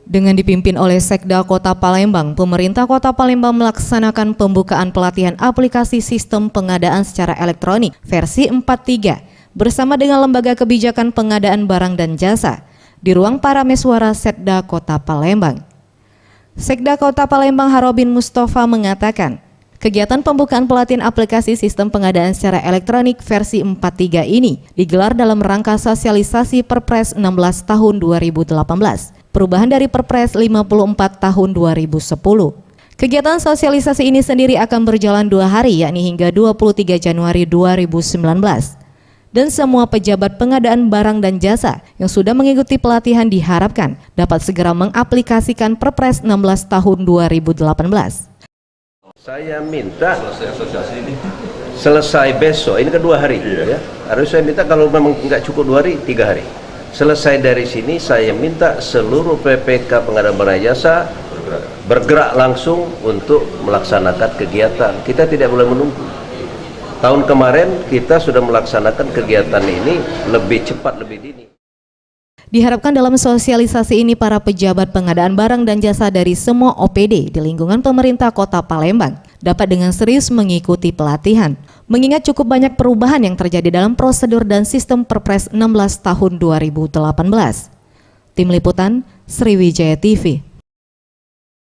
Dengan dipimpin oleh Sekda Kota Palembang, pemerintah Kota Palembang melaksanakan pembukaan pelatihan aplikasi sistem pengadaan secara elektronik versi 4.3 bersama dengan Lembaga Kebijakan Pengadaan Barang dan Jasa di ruang Parameswara Sekda Kota Palembang. Sekda Kota Palembang Harobin Mustafa mengatakan, kegiatan pembukaan pelatihan aplikasi sistem pengadaan secara elektronik versi 4.3 ini digelar dalam rangka sosialisasi Perpres 16 tahun 2018. Perubahan dari Perpres 54 tahun 2010. Kegiatan sosialisasi ini sendiri akan berjalan 2 hari, yakni hingga 23 Januari 2019. Dan semua pejabat pengadaan barang dan jasa yang sudah mengikuti pelatihan diharapkan dapat segera mengaplikasikan Perpres 16 tahun 2018. Saya minta selesai besok, ini kedua hari ya. Harus saya minta kalau memang nggak cukup 2 hari, 3 hari. Selesai dari sini saya minta seluruh PPK pengadaan barang jasa bergerak langsung untuk melaksanakan kegiatan. Kita tidak boleh menunggu. Tahun kemarin kita sudah melaksanakan kegiatan ini lebih cepat, lebih dini. Diharapkan dalam sosialisasi ini para pejabat pengadaan barang dan jasa dari semua OPD di lingkungan pemerintah Kota Palembang dapat dengan serius mengikuti pelatihan, mengingat cukup banyak perubahan yang terjadi dalam prosedur dan sistem Perpres 16 tahun 2018. Tim Liputan, Sriwijaya TV.